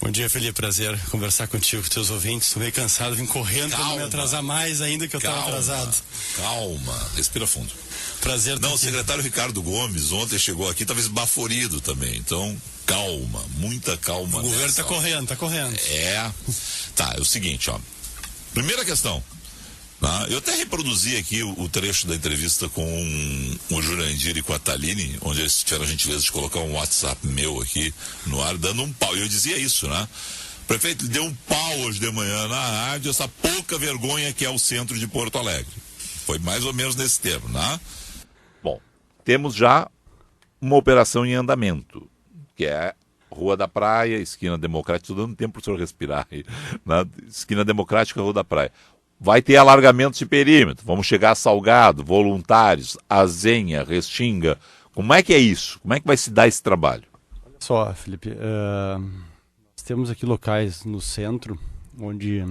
Bom dia, Felipe. Prazer conversar contigo, com teus ouvintes. Estou meio cansado, vim correndo para não me atrasar mais ainda que eu estava atrasado. Calma, respira fundo. Prazer. Não, o secretário Ricardo Gomes ontem chegou aqui, talvez esbaforido também. Então, calma, muita calma. O governo está correndo, está correndo. Tá, é o seguinte, ó. Primeira questão. Eu até reproduzi aqui o trecho da entrevista com o Jurandir e com a Thaline, onde eles tiveram a gentileza de colocar um WhatsApp meu aqui no ar, dando um pau. E eu dizia isso, né? O prefeito deu um pau hoje de manhã na rádio, essa pouca vergonha que é o centro de Porto Alegre. Foi mais ou menos nesse termo, né? Bom, temos já uma operação em andamento, que é Rua da Praia, esquina Democrática. Estou dando tempo para o senhor respirar aí, né? Esquina Democrática, Rua da Praia. Vai ter alargamentos de perímetro, vamos chegar a Salgado, Voluntários, Azenha, Restinga. Como é que é isso? Como é que vai se dar esse trabalho? Olha só, Felipe, nós temos aqui locais no centro, onde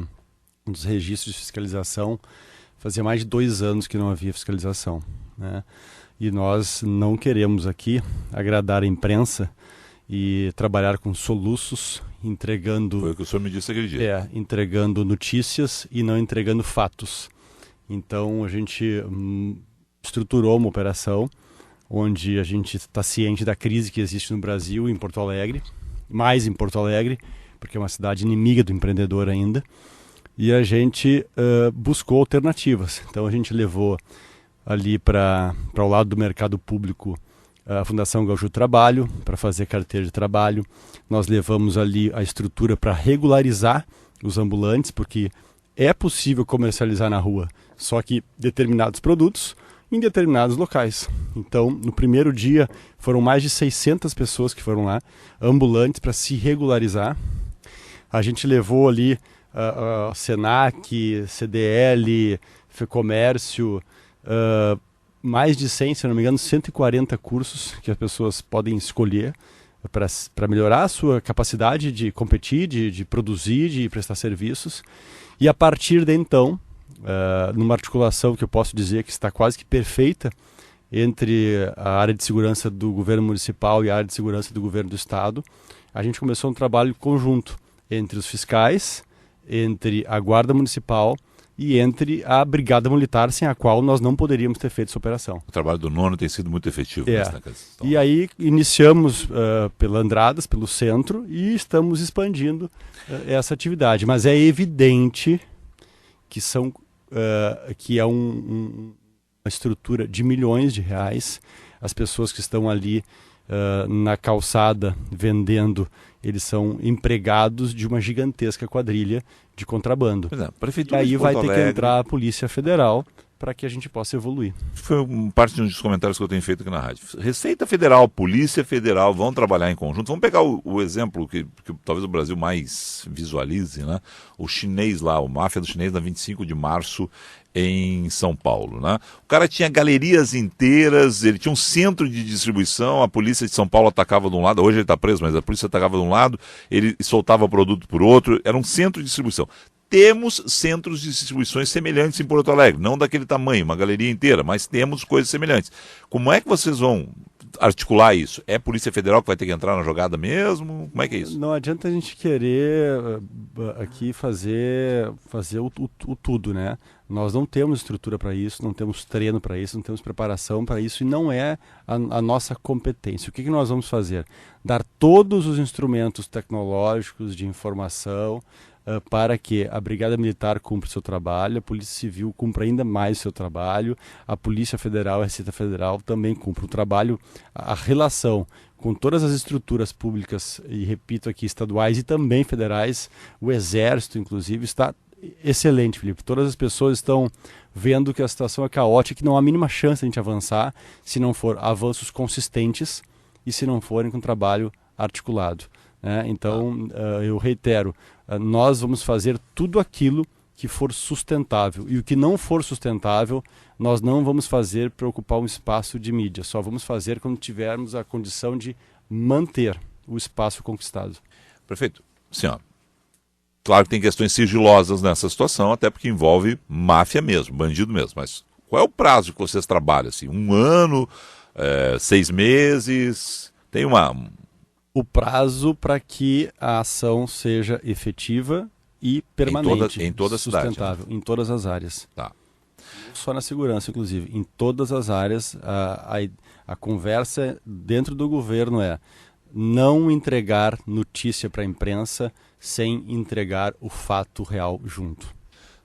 os registros de fiscalização fazia mais de 2 anos que não havia fiscalização, né? E nós não queremos aqui agradar a imprensa e trabalhar com soluços, entregando... Foi o que o senhor me disse aquele dia. Entregando notícias e não entregando fatos. Então a gente estruturou uma operação onde a gente está ciente da crise que existe no Brasil, em Porto Alegre, mais em Porto Alegre, porque é uma cidade inimiga do empreendedor ainda, e a gente buscou alternativas. Então a gente levou ali para o lado do mercado público a Fundação Gaúcho do Trabalho, para fazer carteira de trabalho. Nós levamos ali a estrutura para regularizar os ambulantes, porque é possível comercializar na rua, só que determinados produtos em determinados locais. Então, no primeiro dia, foram mais de 600 pessoas que foram lá, ambulantes, para se regularizar. A gente levou ali Senac, CDL, FEComércio, mais de 100, se não me engano, 140 cursos que as pessoas podem escolher para melhorar a sua capacidade de competir, de produzir, de prestar serviços. E a partir de então, numa articulação que eu posso dizer que está quase que perfeita entre a área de segurança do governo municipal e a área de segurança do governo do estado, a gente começou um trabalho conjunto entre os fiscais, entre a guarda municipal e entre a Brigada Militar, sem a qual nós não poderíamos ter feito essa operação. O trabalho do nono tem sido muito efetivo. E aí iniciamos pela Andradas, pelo centro, e estamos expandindo essa atividade. Mas é evidente que, que é uma estrutura de milhões de reais. As pessoas que estão ali na calçada vendendo, eles são empregados de uma gigantesca quadrilha de contrabando. E aí vai ter que entrar a Polícia Federal para que a gente possa evoluir. Foi parte de um dos comentários que eu tenho feito aqui na rádio. Receita Federal, Polícia Federal vão trabalhar em conjunto. Vamos pegar o exemplo que talvez o Brasil mais visualize, né? O chinês lá, o máfia do chinês, na 25 de março em São Paulo, né? O cara tinha galerias inteiras, ele tinha um centro de distribuição, a polícia de São Paulo atacava de um lado, hoje ele está preso, mas a polícia atacava de um lado, ele soltava produto por outro, era um centro de distribuição. Temos centros de distribuições semelhantes em Porto Alegre, não daquele tamanho, uma galeria inteira, mas temos coisas semelhantes. Como é que vocês vão articular isso? É a Polícia Federal que vai ter que entrar na jogada mesmo? Como é que é isso? Não adianta a gente querer aqui fazer o tudo, né? Nós não temos estrutura para isso, não temos treino para isso, não temos preparação para isso, e não é a nossa competência. O que nós vamos fazer? Dar todos os instrumentos tecnológicos de informação para que a Brigada Militar cumpra o seu trabalho, a Polícia Civil cumpra ainda mais o seu trabalho, a Polícia Federal, a Receita Federal também cumpra o trabalho, a relação com todas as estruturas públicas, e repito aqui, estaduais e também federais, o Exército, inclusive, está excelente, Felipe. Todas as pessoas estão vendo que a situação é caótica, que não há a mínima chance de a gente avançar se não for avanços consistentes e se não forem com trabalho articulado, né? Então, eu reitero, nós vamos fazer tudo aquilo que for sustentável, e o que não for sustentável nós não vamos fazer para ocupar um espaço de mídia, só vamos fazer quando tivermos a condição de manter o espaço conquistado. Prefeito, senhor, claro que tem questões sigilosas nessa situação, até porque envolve máfia mesmo, bandido mesmo, mas qual é o prazo que vocês trabalham? Assim, 1 ano, 6 meses? Tem O prazo para que a ação seja efetiva e permanente, em toda a sustentável, cidade, né? em todas as áreas. Tá. Não só na segurança, inclusive, em todas as áreas, a conversa dentro do governo é não entregar notícia para a imprensa sem entregar o fato real junto.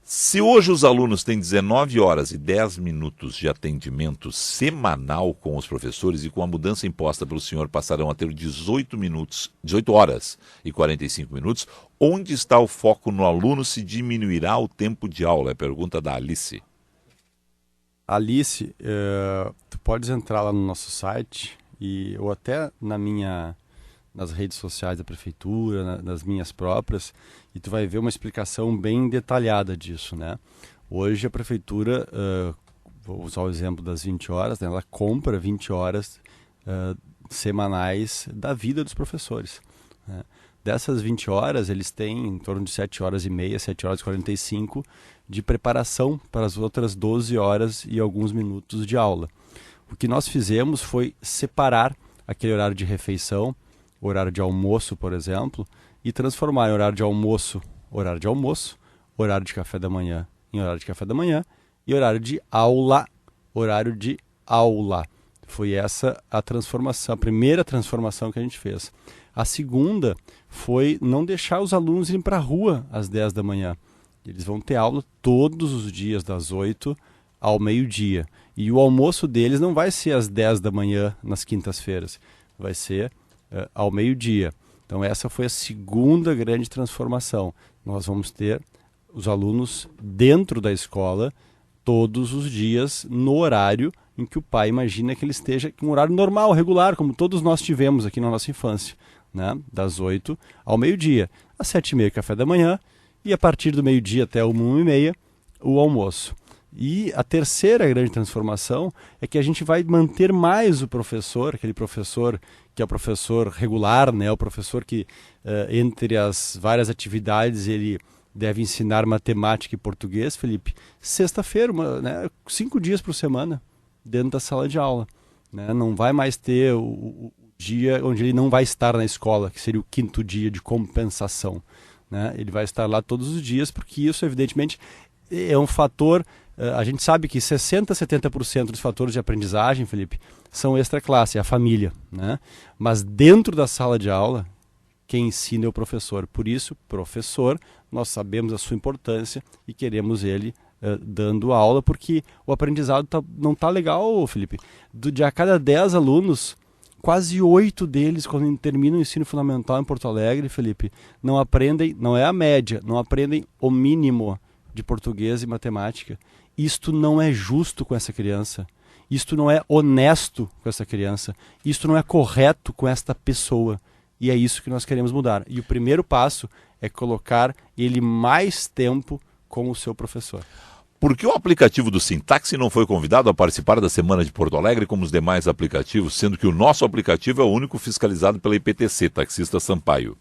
Se hoje os alunos têm 19 horas e 10 minutos de atendimento semanal com os professores e com a mudança imposta pelo senhor passarão a ter 18 horas e 45 minutos, onde está o foco no aluno se diminuirá o tempo de aula? É a pergunta da Alice. Alice, tu podes entrar lá no nosso site ou até nas redes sociais da prefeitura, nas minhas próprias, e tu vai ver uma explicação bem detalhada disso, né? Hoje a prefeitura, vou usar o exemplo das 20 horas, né? Ela compra 20 horas semanais da vida dos professores, né? Dessas 20 horas, eles têm em torno de 7 horas e meia, 7 horas e 45 de preparação para as outras 12 horas e alguns minutos de aula. O que nós fizemos foi separar aquele horário de refeição, horário de almoço, por exemplo, e transformar em horário de almoço, horário de café da manhã em horário de café da manhã e horário de aula. Foi essa a transformação, a primeira transformação que a gente fez. A segunda foi não deixar os alunos irem para a rua às 10 da manhã. Eles vão ter aula todos os dias, das 8 ao meio-dia. E o almoço deles não vai ser às 10 da manhã nas quintas-feiras, vai ser ao meio-dia. Então essa foi a segunda grande transformação. Nós vamos ter os alunos dentro da escola todos os dias no horário em que o pai imagina que ele esteja, um horário normal, regular, como todos nós tivemos aqui na nossa infância, né? Das 8 ao meio-dia, às 7h30 café da manhã e a partir do meio-dia até 1h30 o almoço. E a terceira grande transformação é que a gente vai manter mais o professor, aquele professor que é o professor regular, né? O professor que entre as várias atividades ele deve ensinar matemática e português, Felipe, sexta-feira, né? 5 dias por semana dentro da sala de aula, né? Não vai mais ter o dia onde ele não vai estar na escola, que seria o 5º dia de compensação, né? Ele vai estar lá todos os dias, porque isso evidentemente é um fator. A gente sabe que 60% a 70% dos fatores de aprendizagem, Felipe, são extra-classe, é a família, né? Mas dentro da sala de aula, quem ensina é o professor. Por isso, professor, nós sabemos a sua importância e queremos ele dando aula, porque o aprendizado não está legal, Felipe. De a cada 10 alunos, quase 8 deles, quando terminam o ensino fundamental em Porto Alegre, Felipe, não aprendem, não é a média, não aprendem o mínimo de português e matemática. Isto não é justo com essa criança. Isto não é honesto com essa criança. Isto não é correto com esta pessoa. E é isso que nós queremos mudar. E o primeiro passo é colocar ele mais tempo com o seu professor. Por que o aplicativo do Sintaxi não foi convidado a participar da Semana de Porto Alegre como os demais aplicativos, sendo que o nosso aplicativo é o único fiscalizado pela IPTC, Taxista Sampaio?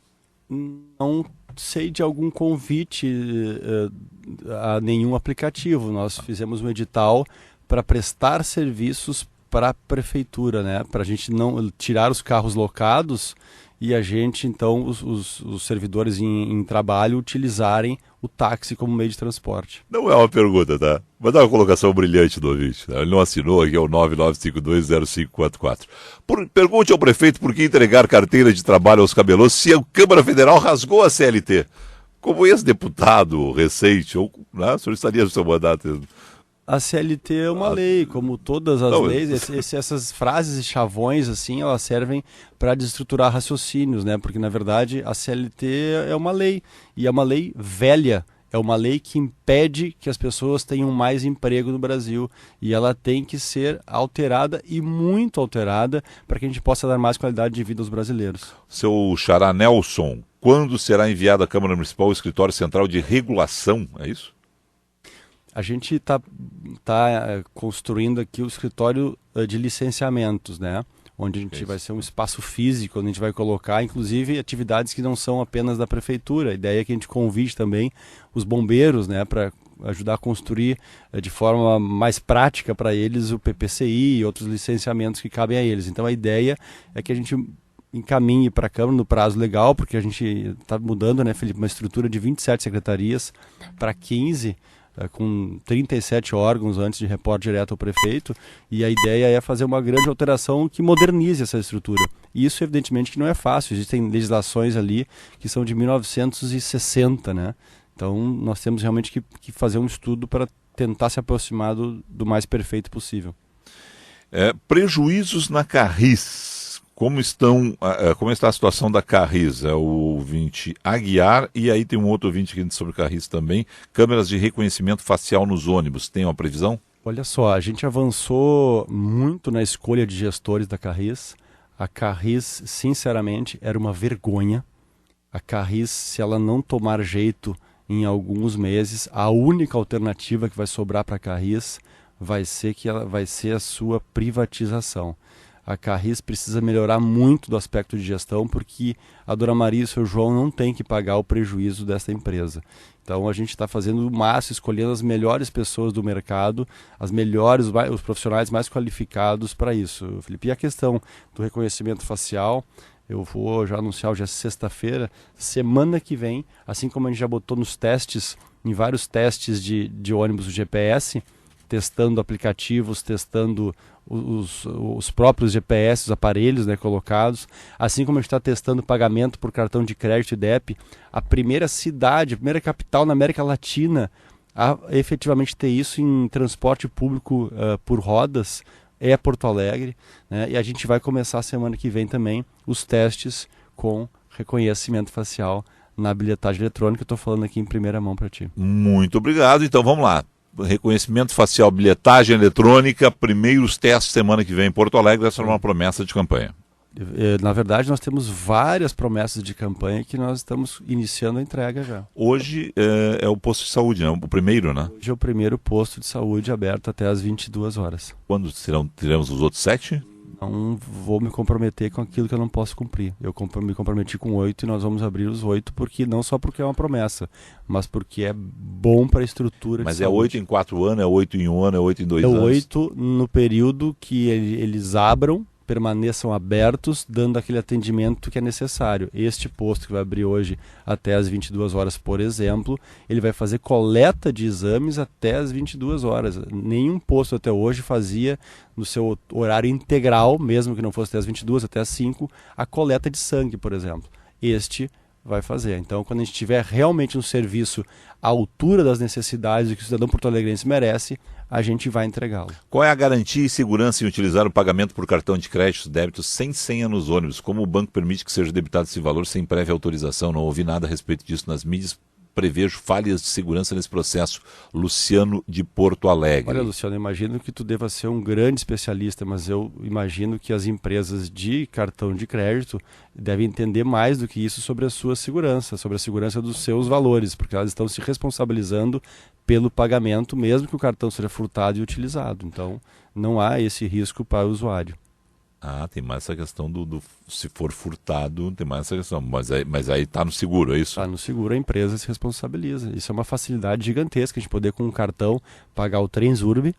Não sei de algum convite a nenhum aplicativo. Nós fizemos um edital para prestar serviços para a prefeitura, né? Para a gente não tirar os carros locados e a gente, então, os servidores em trabalho utilizarem o táxi como meio de transporte. Não é uma pergunta, tá? Mas dá uma colocação brilhante do ouvinte. Tá? Ele não assinou, aqui é o 99520544. Pergunte ao prefeito por que entregar carteira de trabalho aos camelôs se a Câmara Federal rasgou a CLT. Como ex-deputado recente, ou, né, o senhor estaria no seu mandato? A CLT é uma lei, como todas as leis. Essas frases e chavões, assim, elas servem para desestruturar raciocínios, né? Porque, na verdade, a CLT é uma lei. E é uma lei velha. É uma lei que impede que as pessoas tenham mais emprego no Brasil. E ela tem que ser alterada, e muito alterada, para que a gente possa dar mais qualidade de vida aos brasileiros. Seu xará Nelson, quando será enviado à Câmara Municipal o Escritório Central de Regulação? É isso? A gente está construindo aqui o escritório de licenciamentos, né? Onde a gente vai ser um espaço físico, onde a gente vai colocar, inclusive, atividades que não são apenas da prefeitura. A ideia é que a gente convide também os bombeiros, né? Para ajudar a construir de forma mais prática para eles o PPCI e outros licenciamentos que cabem a eles. Então a ideia é que a gente encaminhe para a Câmara no prazo legal, porque a gente está mudando, né, Felipe, uma estrutura de 27 secretarias para 15, com 37 órgãos antes de reporte direto ao prefeito, e a ideia é fazer uma grande alteração que modernize essa estrutura. E isso, evidentemente, que não é fácil, existem legislações ali que são de 1960, né? Então, nós temos realmente que fazer um estudo para tentar se aproximar do mais perfeito possível. Prejuízos na Carris. Como está a situação da Carris? É o ouvinte Aguiar, e aí tem um outro ouvinte aqui sobre Carris também. Câmeras de reconhecimento facial nos ônibus, tem uma previsão? Olha só, a gente avançou muito na escolha de gestores da Carris. A Carris, sinceramente, era uma vergonha. A Carris, se ela não tomar jeito em alguns meses, a única alternativa que vai sobrar para a Carris vai ser a sua privatização. A Carris precisa melhorar muito do aspecto de gestão, porque a Dona Maria e o seu João não têm que pagar o prejuízo dessa empresa. Então a gente está fazendo o máximo, escolhendo as melhores pessoas do mercado, os profissionais mais qualificados para isso, Felipe. E a questão do reconhecimento facial, eu vou já anunciar hoje é sexta-feira, semana que vem, assim como a gente já botou nos testes, em vários testes de ônibus do GPS, testando aplicativos, testando os próprios GPS, os aparelhos, né, colocados, assim como a gente está testando pagamento por cartão de crédito e DEP, a primeira capital na América Latina a efetivamente ter isso em transporte público por rodas é Porto Alegre, né? E a gente vai começar a semana que vem também os testes com reconhecimento facial na bilhetagem eletrônica. Eu estou falando aqui em primeira mão para ti. Muito obrigado. Então vamos lá. Reconhecimento facial, bilhetagem eletrônica, primeiros testes semana que vem em Porto Alegre. Essa é uma promessa de campanha. Na verdade, nós temos várias promessas de campanha que nós estamos iniciando a entrega já. Hoje é o posto de saúde, né? O primeiro, né? Hoje é o primeiro posto de saúde aberto até às 22 horas. Quando teremos os outros 7? Não vou me comprometer com aquilo que eu não posso cumprir. Eu me comprometi com 8 e nós vamos abrir os 8, não só porque é uma promessa, mas porque é bom para a estrutura Mas de é saúde. 8 em 4 anos, é 8 em 1 ano, é 8 em 2 anos? É 8 no período que eles abram, permaneçam abertos, dando aquele atendimento que é necessário. Este posto que vai abrir hoje até às 22 horas, por exemplo, ele vai fazer coleta de exames até às 22 horas. Nenhum posto até hoje fazia no seu horário integral, mesmo que não fosse até às 22, até às 5, a coleta de sangue, por exemplo. Este vai fazer. Então, quando a gente tiver realmente um serviço à altura das necessidades do que o cidadão porto-alegrense merece, a gente vai entregá-lo. Qual é a garantia e segurança em utilizar o pagamento por cartão de crédito débito sem senha nos ônibus? Como o banco permite que seja debitado esse valor sem prévia autorização? Não ouvi nada a respeito disso nas mídias. Prevejo falhas de segurança nesse processo. Luciano de Porto Alegre. Olha, Luciano, eu imagino que tu deva ser um grande especialista, mas eu imagino que as empresas de cartão de crédito devem entender mais do que isso sobre a sua segurança, sobre a segurança dos seus valores, porque elas estão se responsabilizando pelo pagamento, mesmo que o cartão seja furtado e utilizado. Então, não há esse risco para o usuário. Tem mais essa questão se for furtado, tem mais essa questão. Mas aí está no seguro, é isso? Está no seguro, a empresa se responsabiliza. Isso é uma facilidade gigantesca, a gente poder com um cartão pagar o Transurb,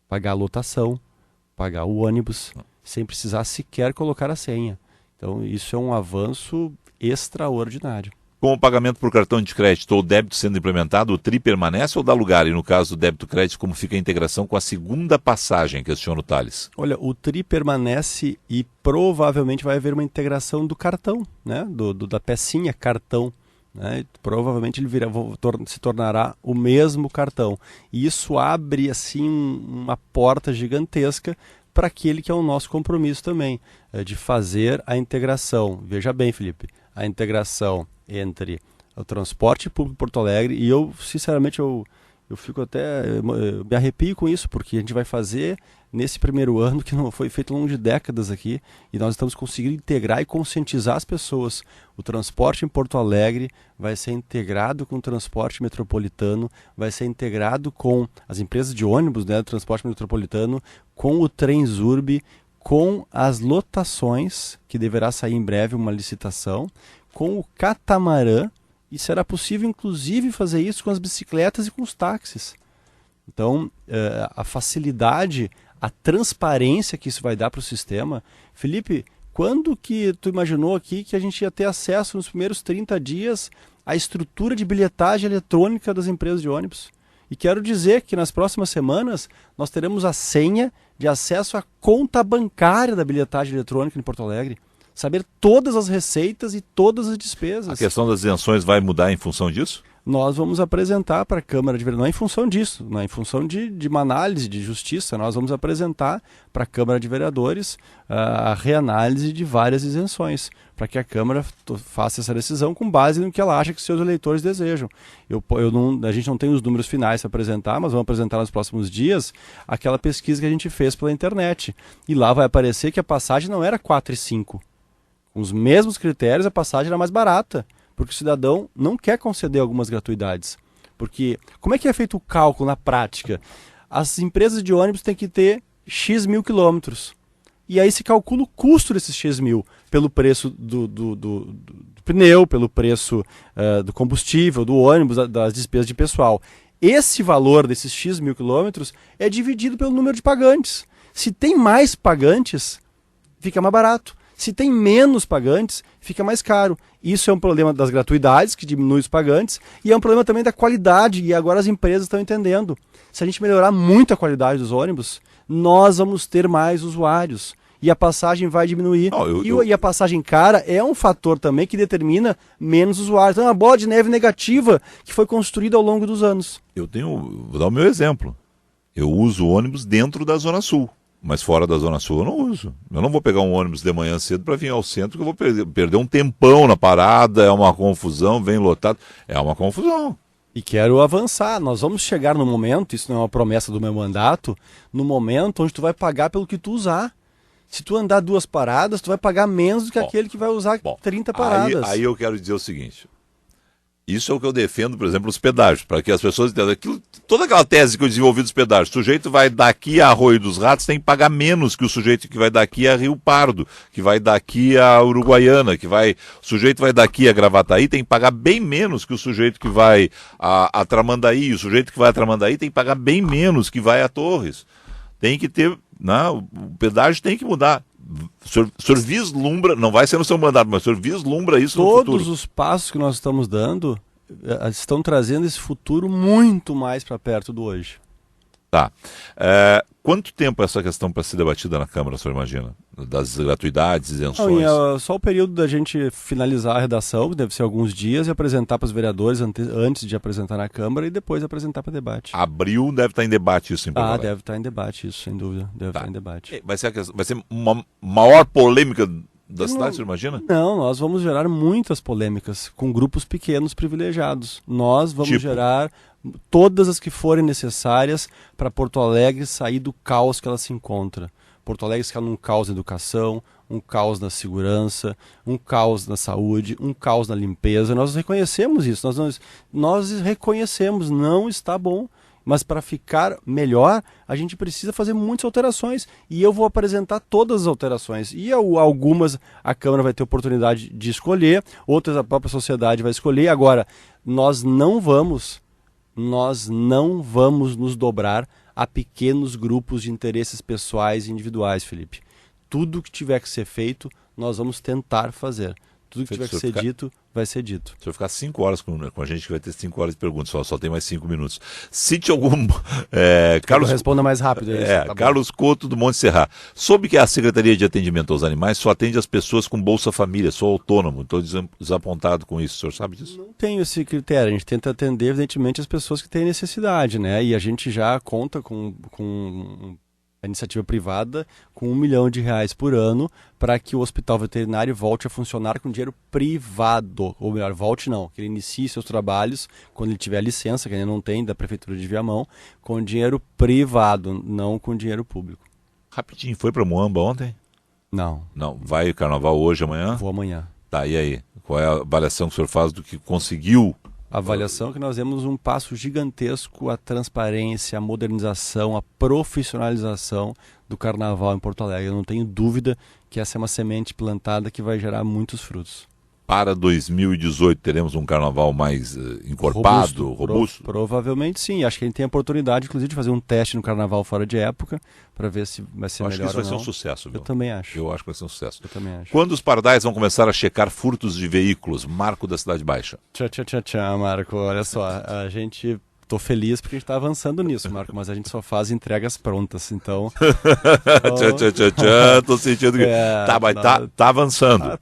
pagar a lotação, pagar o ônibus, sem precisar sequer colocar a senha. Então isso é um avanço extraordinário. Com o pagamento por cartão de crédito ou débito sendo implementado, o TRI permanece ou dá lugar? E no caso do débito-crédito, como fica a integração com a segunda passagem? Questiona o Thales. Olha, o TRI permanece e provavelmente vai haver uma integração do cartão, né? Da pecinha cartão. Né? Provavelmente ele se tornará o mesmo cartão. E isso abre assim uma porta gigantesca para aquele que é o nosso compromisso também, de fazer a integração. Veja bem, Felipe, a integração entre o transporte público Porto Alegre, e eu, sinceramente, eu fico eu me arrepio com isso, porque a gente vai fazer nesse primeiro ano, que não foi feito ao longo de décadas aqui, e nós estamos conseguindo integrar e conscientizar as pessoas. O transporte em Porto Alegre vai ser integrado com o transporte metropolitano, vai ser integrado com as empresas de ônibus, né, do transporte metropolitano, com o Transurb, com as lotações, que deverá sair em breve uma licitação, com o catamarã, e será possível inclusive fazer isso com as bicicletas e com os táxis. Então, a facilidade, a transparência que isso vai dar para o sistema. Felipe, Quando que tu imaginou aqui que a gente ia ter acesso nos primeiros 30 dias à estrutura de bilhetagem eletrônica das empresas de ônibus? E quero dizer que nas próximas semanas nós teremos a senha de acesso à conta bancária da bilhetagem eletrônica em Porto Alegre. Saber todas as receitas e todas as despesas. A questão das isenções vai mudar em função disso? Nós vamos apresentar para a Câmara de Vereadores, não é em função disso, não é em função de uma análise de justiça, nós vamos apresentar para a Câmara de Vereadores a reanálise de várias isenções, para que a Câmara faça essa decisão com base no que ela acha que seus eleitores desejam. A gente não tem os números finais para apresentar, mas vamos apresentar nos próximos dias aquela pesquisa que a gente fez pela internet. E lá vai aparecer que a passagem não era 4,5. Com os mesmos critérios, a passagem era mais barata, porque o cidadão não quer conceder algumas gratuidades. Porque como é que é feito o cálculo na prática? As empresas de ônibus têm que ter X mil quilômetros. E aí se calcula o custo desses X mil, pelo preço do pneu, pelo preço do combustível, do ônibus, das despesas de pessoal. Esse valor desses X mil quilômetros é dividido pelo número de pagantes. Se tem mais pagantes, fica mais barato. Se tem menos pagantes, fica mais caro. Isso é um problema das gratuidades, que diminui os pagantes, e é um problema também da qualidade, e agora as empresas estão entendendo. Se a gente melhorar muito a qualidade dos ônibus, nós vamos ter mais usuários, e a passagem vai diminuir. E a passagem cara é um fator também que determina menos usuários. Então é uma bola de neve negativa que foi construída ao longo dos anos. Vou dar o meu exemplo. Eu uso ônibus dentro da Zona Sul. Mas fora da Zona Sul eu não uso. Eu não vou pegar um ônibus de manhã cedo para vir ao centro, que eu vou perder um tempão na parada, é uma confusão, vem lotado. É uma confusão. E quero avançar. Nós vamos chegar no momento, isso não é uma promessa do meu mandato, no momento onde tu vai pagar pelo que tu usar. Se tu andar 2 paradas, tu vai pagar menos do que aquele que vai usar 30 paradas. Aí eu quero dizer o seguinte. Isso é o que eu defendo, por exemplo, os pedágios, para que as pessoas entendam. Toda aquela tese que eu desenvolvi dos pedágios, o sujeito vai daqui a Arroio dos Ratos, tem que pagar menos que o sujeito que vai daqui a Rio Pardo, que vai daqui a Uruguaiana, o sujeito vai daqui a Gravataí, tem que pagar bem menos que o sujeito que vai a Tramandaí, o sujeito que vai a Tramandaí tem que pagar bem menos que vai a Torres. Tem que ter, o pedágio tem que mudar. O senhor vislumbra, não vai ser no seu mandato, mas o senhor vislumbra isso no futuro. Todos os passos que nós estamos dando estão trazendo esse futuro muito mais para perto do hoje. Tá. Quanto tempo essa questão para ser debatida na Câmara, o senhor imagina? Das gratuidades, isenções? Não, só o período da gente finalizar a redação, que deve ser alguns dias, e apresentar para os vereadores antes de apresentar na Câmara e depois apresentar para debate. Abril deve estar em debate isso em Porto Alegre. Deve estar em debate isso, sem dúvida. Deve estar em debate. Vai ser uma maior polêmica da cidade, o senhor imagina? Não, nós vamos gerar muitas polêmicas com grupos pequenos privilegiados. Nós vamos gerar todas as que forem necessárias para Porto Alegre sair do caos que ela se encontra. Porto Alegre está num caos na educação, um caos na segurança, um caos na saúde, um caos na limpeza. Nós reconhecemos isso, nós reconhecemos, não está bom. Mas para ficar melhor, a gente precisa fazer muitas alterações. E eu vou apresentar todas as alterações. E algumas a Câmara vai ter oportunidade de escolher, outras a própria sociedade vai escolher. Agora, nós não vamos nos dobrar a pequenos grupos de interesses pessoais e individuais, Felipe. Tudo que tiver que ser feito, nós vamos tentar fazer. Tudo que tiver que ser dito, vai ser dito. Se eu ficar 5 horas com a gente, que vai ter 5 horas de perguntas, só tem mais 5 minutos. Cite algum... Carlos, responda mais rápido. Carlos Couto, do Monte Serra. Soube que a Secretaria de Atendimento aos Animais só atende as pessoas com Bolsa Família, sou autônomo. Estou desapontado com isso. O senhor sabe disso? Não tenho esse critério. A gente tenta atender, evidentemente, as pessoas que têm necessidade, né? E a gente já conta com a iniciativa privada com R$1 milhão por ano para que o hospital veterinário volte a funcionar com dinheiro privado. Ou melhor, volte não, que ele inicie seus trabalhos quando ele tiver a licença, que ele não tem, da Prefeitura de Viamão, com dinheiro privado, não com dinheiro público. Rapidinho, foi para Moamba ontem? Não. Não, vai o carnaval hoje, amanhã? Vou amanhã. Tá, e aí? Qual é a avaliação que o senhor faz do que conseguiu? A avaliação é que nós demos um passo gigantesco à transparência, à modernização, à profissionalização do carnaval em Porto Alegre. Eu não tenho dúvida que essa é uma semente plantada que vai gerar muitos frutos. para 2018 teremos um carnaval mais encorpado, robusto? Provavelmente sim. Acho que a gente tem a oportunidade, inclusive, de fazer um teste no carnaval fora de época, para ver se vai ser melhor ou não. Acho que isso vai ser um sucesso, viu? Eu também acho. Eu acho que vai ser um sucesso. Eu também acho. Quando os pardais vão começar a checar furtos de veículos? Marco da Cidade Baixa. Tchau, Marco. Olha só, a gente... Tô feliz porque a gente está avançando nisso, Marco, mas a gente só faz entregas prontas, então... Tô sentindo que... tá avançando.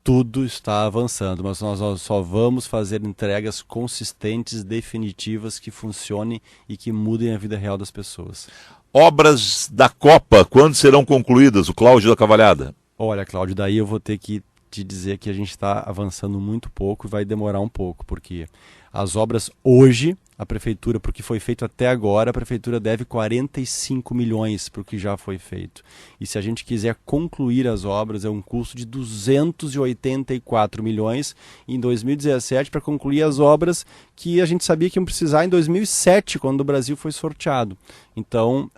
Tudo está avançando, mas nós só vamos fazer entregas consistentes, definitivas, que funcionem e que mudem a vida real das pessoas. Obras da Copa, quando serão concluídas? O Cláudio da Cavalhada. Olha, Cláudio, daí eu vou ter que te dizer que a gente está avançando muito pouco e vai demorar um pouco, porque as obras hoje, a Prefeitura, porque foi feito até agora, a Prefeitura deve 45 milhões para o que já foi feito. E se a gente quiser concluir as obras, é um custo de 284 milhões em 2017 para concluir as obras que a gente sabia que iam precisar em 2007, quando o Brasil foi sorteado. Então,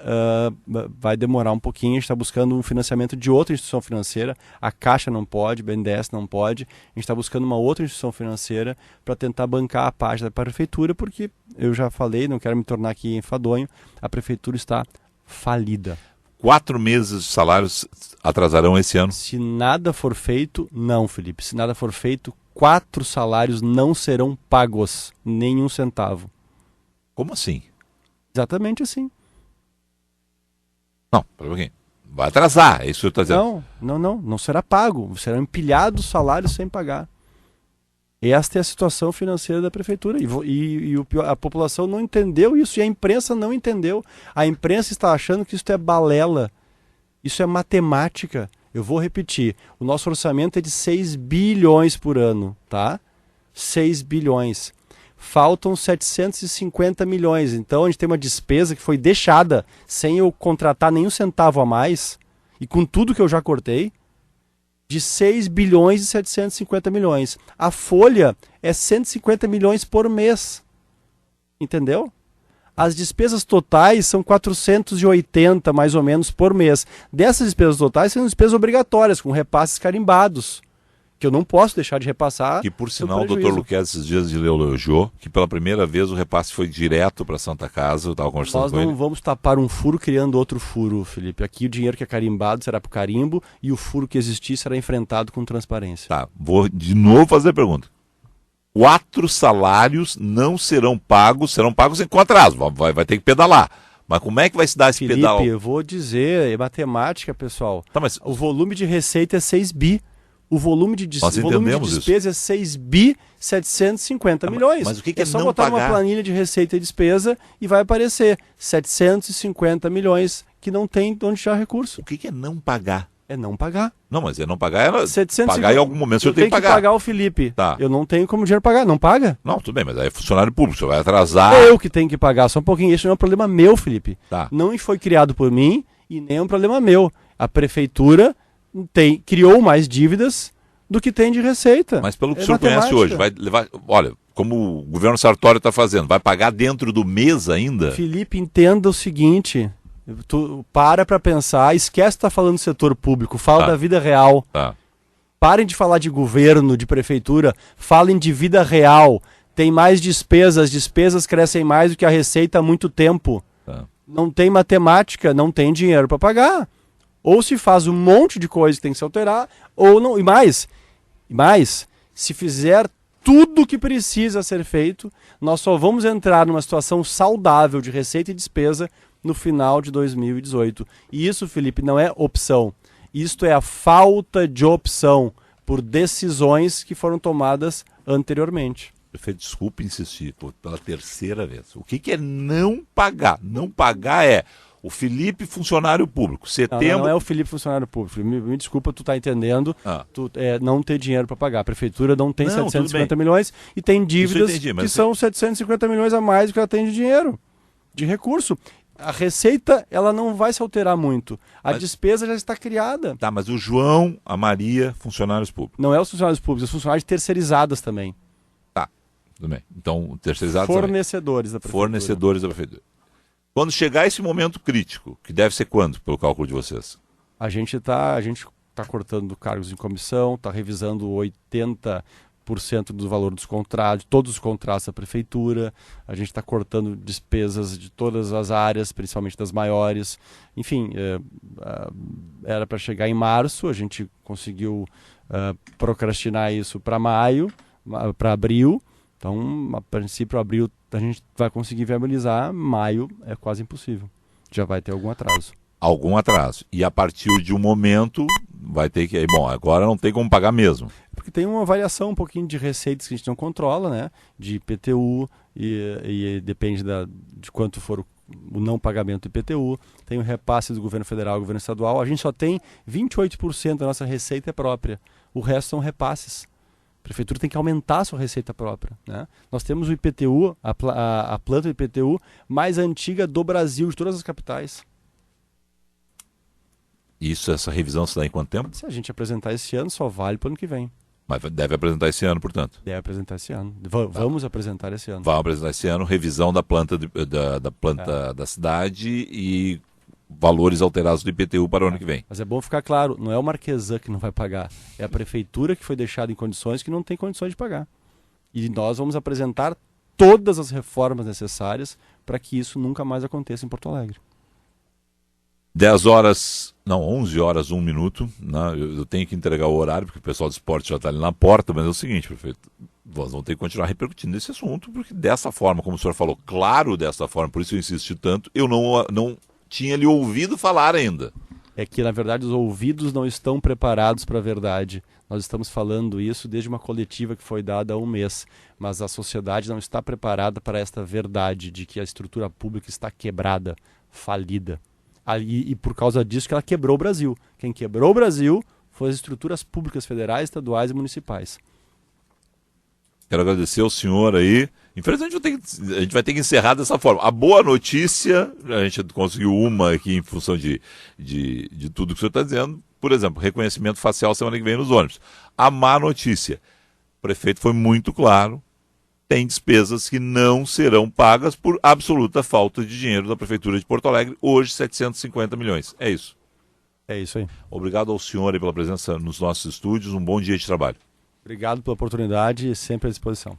vai demorar um pouquinho, a gente está buscando um financiamento de outra instituição financeira, a Caixa não pode, o BNDES não pode, a gente está buscando uma outra instituição financeira para tentar bancar a página da Prefeitura, porque eu já falei, não quero me tornar aqui enfadonho, a Prefeitura está falida. 4 meses de salários atrasarão esse ano? Se nada for feito, não, Felipe. Se nada for feito, 4 salários não serão pagos, nenhum centavo. Como assim? Exatamente assim. Não, pera um pouquinho. Vai atrasar, é isso que eu estou dizendo. Não será pago. Serão empilhados salários sem pagar. Esta é a situação financeira da Prefeitura. E a população não entendeu isso e a imprensa não entendeu. A imprensa está achando que isso é balela. Isso é matemática. Eu vou repetir. O nosso orçamento é de 6 bilhões por ano, tá? 6 bilhões. Faltam 750 milhões. Então a gente tem uma despesa que foi deixada sem eu contratar nenhum centavo a mais, e com tudo que eu já cortei, de 6 bilhões e 750 milhões. A folha é 150 milhões por mês. Entendeu? As despesas totais são 480 mais ou menos por mês. Dessas despesas totais são despesas obrigatórias, com repasses carimbados, que eu não posso deixar de repassar. Que por sinal o doutor Luquezzi esses dias elogiou que pela primeira vez o repasse foi direto para a Santa Casa. Eu estava conversando com ele. Nós não vamos tapar um furo criando outro furo, Felipe. Aqui o dinheiro que é carimbado será para o carimbo e o furo que existir será enfrentado com transparência. Tá, vou de novo fazer a pergunta. 4 salários não serão pagos em atraso. Vai ter que pedalar. Mas como é que vai se dar esse Felipe, pedal? Eu vou dizer, é matemática, pessoal. Tá, mas... O volume de receita é 6 bi. O volume de despesa é 6 bi 750 milhões. Mas o que é só não botar pagar? uma planilha de receita e despesa e vai aparecer 750 milhões que não tem onde tirar recurso. O que é não pagar? É não pagar. Não, mas é não pagar, é 750... pagar em algum momento você tem que pagar. Eu tenho que pagar o Felipe. Tá. Eu não tenho como dinheiro pagar. Não paga? Não, tudo bem, mas aí é funcionário público, você vai atrasar. Eu que tenho que pagar, só um pouquinho. Isso não é um problema meu, Felipe. Tá. Não foi criado por mim e nem é um problema meu. A Prefeitura criou mais dívidas do que tem de receita. Mas pelo que o senhor conhece hoje, vai levar... Olha, como o governo Sartori está fazendo, vai pagar dentro do mês ainda? Felipe, entenda o seguinte... Tu para pensar, esquece de estar falando do setor público, fala da vida real. Tá. Parem de falar de governo, de prefeitura, falem de vida real. Tem mais despesas, despesas crescem mais do que a receita há muito tempo. Tá. Não tem matemática, não tem dinheiro para pagar. Ou se faz um monte de coisa que tem que se alterar, ou não. E mais, se fizer tudo o que precisa ser feito, nós só vamos entrar numa situação saudável de receita e despesa no final de 2018. E isso, Felipe, não é opção. Isto é a falta de opção por decisões que foram tomadas anteriormente. Prefeito, desculpe insistir pela terceira vez. O que é não pagar? Não pagar é o Felipe funcionário público. Setembro... Não é o Felipe funcionário público. Me desculpa, tu tá entendendo. Não ter dinheiro para pagar. A prefeitura não tem 750 milhões e tem dívidas que são 750 milhões a mais do que ela tem de dinheiro, de recurso. A receita, ela não vai se alterar muito. A despesa já está criada. Tá, mas o João, a Maria, funcionários públicos. Não é os funcionários públicos, os funcionários terceirizados também. Tá, tudo bem. Então, terceirizados Fornecedores da prefeitura. Fornecedores da prefeitura. Quando chegar esse momento crítico, que deve ser quando, pelo cálculo de vocês? A gente está cortando cargos em comissão, está revisando 80% do valor dos contratos, todos os contratos da prefeitura, a gente está cortando despesas de todas as áreas, principalmente das maiores. Enfim, era para chegar em março, a gente conseguiu procrastinar isso para maio, para abril. Então, a princípio, abril a gente vai conseguir viabilizar, maio é quase impossível. Já vai ter algum atraso. Algum atraso. E a partir de um momento vai ter que... Bom, agora não tem como pagar mesmo. Porque tem uma variação um pouquinho de receitas que a gente não controla, né? De IPTU, e depende de quanto for o não pagamento do IPTU. Tem o repasse do governo federal e governo estadual. A gente só tem 28% da nossa receita própria. O resto são repasses. A prefeitura tem que aumentar a sua receita própria, né? Nós temos o IPTU, a planta do IPTU mais antiga do Brasil, de todas as capitais. Essa revisão se dá em quanto tempo? Se a gente apresentar esse ano, só vale para o ano que vem. Mas deve apresentar esse ano, portanto. Deve apresentar esse ano. Vamos apresentar esse ano. Vamos apresentar esse ano, revisão da planta, da cidade e valores alterados do IPTU para o ano que vem. Mas é bom ficar claro, não é o Marquesan que não vai pagar, é a prefeitura que foi deixada em condições que não tem condições de pagar. E nós vamos apresentar todas as reformas necessárias para que isso nunca mais aconteça em Porto Alegre. 11 horas, 1 minuto, né? Eu tenho que entregar o horário, porque o pessoal do esporte já está ali na porta, mas é o seguinte, prefeito, nós vamos ter que continuar repercutindo esse assunto, porque dessa forma, como o senhor falou, claro dessa forma, por isso eu insisti tanto, eu não tinha lhe ouvido falar ainda. É que, na verdade, os ouvidos não estão preparados para a verdade. Nós estamos falando isso desde uma coletiva que foi dada há um mês, mas a sociedade não está preparada para esta verdade de que a estrutura pública está quebrada, falida. E por causa disso que ela quebrou o Brasil. Quem quebrou o Brasil foram as estruturas públicas federais, estaduais e municipais. Quero agradecer ao senhor aí. Infelizmente a gente vai ter que encerrar dessa forma. A boa notícia, a gente conseguiu uma aqui em função de tudo que o senhor está dizendo. Por exemplo, reconhecimento facial semana que vem nos ônibus. A má notícia, o prefeito foi muito claro, tem despesas que não serão pagas por absoluta falta de dinheiro da Prefeitura de Porto Alegre, hoje 750 milhões. É isso. É isso aí. Obrigado ao senhor aí pela presença nos nossos estúdios, um bom dia de trabalho. Obrigado pela oportunidade e sempre à disposição.